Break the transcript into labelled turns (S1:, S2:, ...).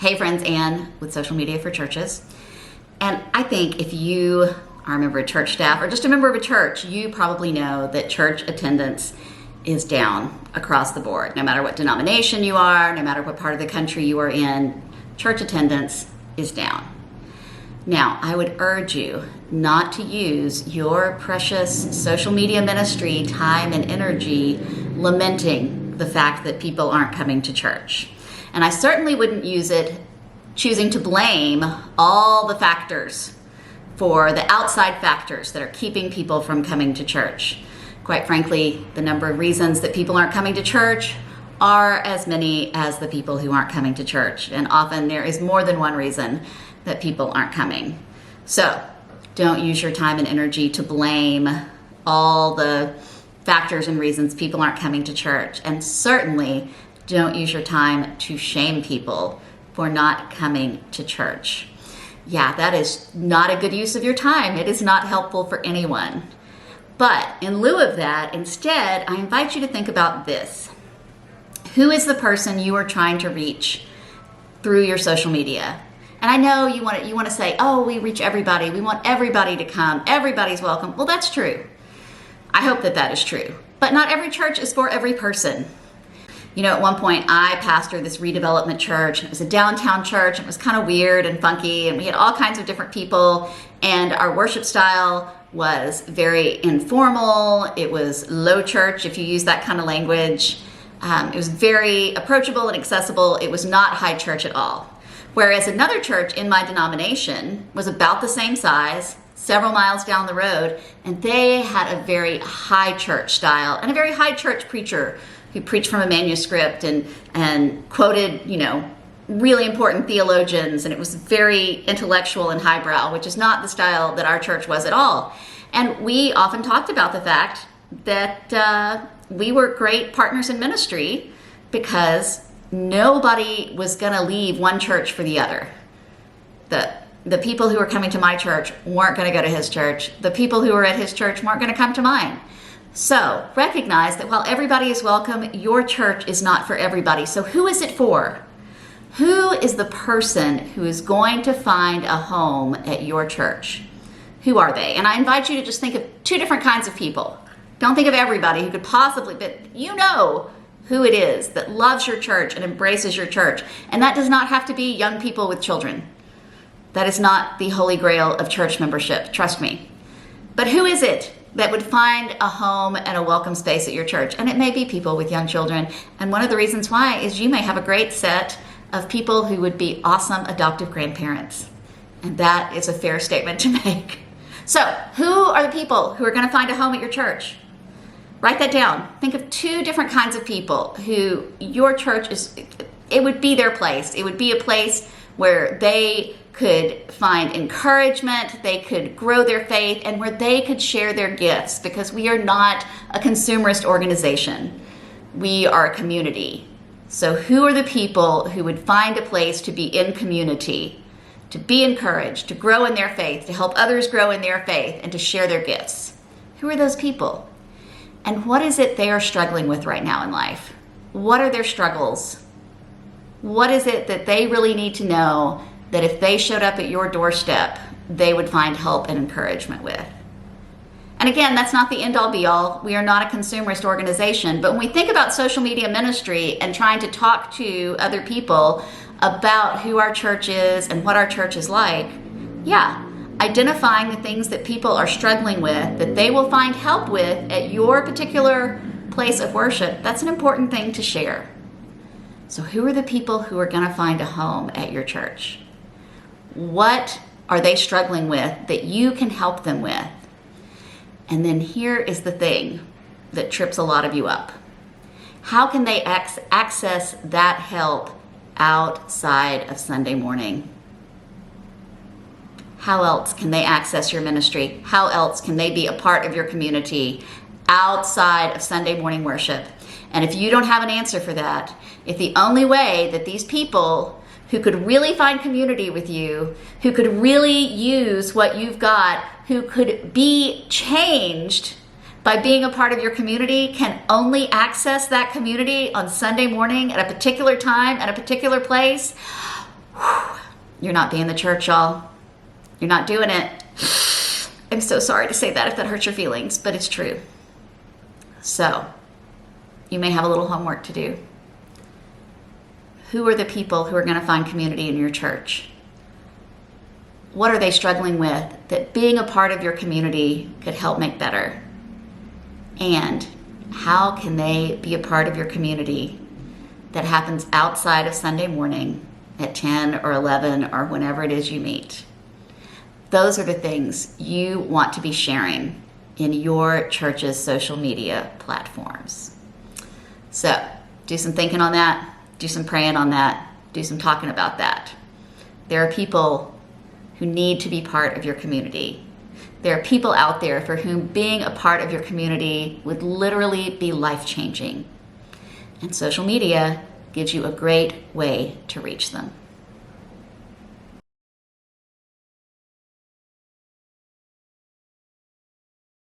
S1: Hey friends, Ann with Social Media for Churches. And I think if you are a member of church staff or just a member of a church, you probably know that church attendance is down across the board. No matter what denomination you are, no matter what part of the country you are in, church attendance is down. Now, I would urge you not to use your precious social media ministry time and energy lamenting the fact that people aren't coming to church. And I certainly wouldn't use it choosing to blame all the factors for the outside factors that are keeping people from coming to church. Quite frankly, the number of reasons that people aren't coming to church are as many as the people who aren't coming to church. And often there is more than one reason that people aren't coming. So don't use your time and energy to blame all the factors and reasons people aren't coming to church. And certainly don't use your time to shame people for not coming to church. Yeah, that is not a good use of your time. It is not helpful for anyone. But in lieu of that, instead, I invite you to think about this. Who is the person you are trying to reach through your social media? And I know you want to say, oh, we reach everybody. We want everybody to come. Everybody's welcome. Well, that's true. I hope that that is true. But not every church is for every person. You know, at one point I pastored this redevelopment church. It was a downtown church. It was kind of weird and funky, and we had all kinds of different people. And our worship style was very informal. It was low church, if you use that kind of language. It was very approachable and accessible. It was not high church at all. Whereas another church in my denomination was about the same size, several miles down the road, and they had a very high church style and a very high church preacher who preached from a manuscript and quoted, really important theologians, and it was very intellectual and highbrow, which is not the style that our church was at all. And we often talked about the fact that we were great partners in ministry because nobody was going to leave one church for the other. The people who were coming to my church weren't going to go to his church. The people who were at his church weren't going to come to mine. So recognize that while everybody is welcome, your church is not for everybody. So who is it for? Who is the person who is going to find a home at your church? Who are they? And I invite you to just think of two different kinds of people. Don't think of everybody who could possibly, but you know who it is that loves your church and embraces your church. And that does not have to be young people with children. That is not the holy grail of church membership, trust me. But who is it that would find a home and a welcome space at your church? And it may be people with young children. And one of the reasons why is you may have a great set of people who would be awesome adoptive grandparents. And that is a fair statement to make. So who are the people who are going to find a home at your church? Write that down. Think of two different kinds of people who your church it would be their place. It would be a place where they could find encouragement, they could grow their faith, and where they could share their gifts, because we are not a consumerist organization. We are a community. So who are the people who would find a place to be in community, to be encouraged, to grow in their faith, to help others grow in their faith, and to share their gifts? Who are those people? And what is it they are struggling with right now in life? What are their struggles? What is it that they really need to know that if they showed up at your doorstep, they would find help and encouragement with? And again, that's not the end-all be-all. We are not a consumerist organization. But when we think about social media ministry and trying to talk to other people about who our church is and what our church is like, identifying the things that people are struggling with, that they will find help with at your particular place of worship, that's an important thing to share. So who are the people who are going to find a home at your church? What are they struggling with that you can help them with? And then here is the thing that trips a lot of you up. How can they access that help outside of Sunday morning? How else can they access your ministry? How else can they be a part of your community outside of Sunday morning worship? And if you don't have an answer for that, if the only way that these people who could really find community with you, who could really use what you've got, who could be changed by being a part of your community, can only access that community on Sunday morning at a particular time, at a particular place, You're not being the church, y'all. You're not doing it. I'm so sorry to say that if that hurts your feelings, but it's true. So, you may have a little homework to do. Who are the people who are going to find community in your church? What are they struggling with that being a part of your community could help make better? And how can they be a part of your community that happens outside of Sunday morning at 10 or 11 or whenever it is you meet? Those are the things you want to be sharing in your church's social media platforms. So do some thinking on that, do some praying on that, do some talking about that. There are people who need to be part of your community. There are people out there for whom being a part of your community would literally be life-changing. And social media gives you a great way to reach them.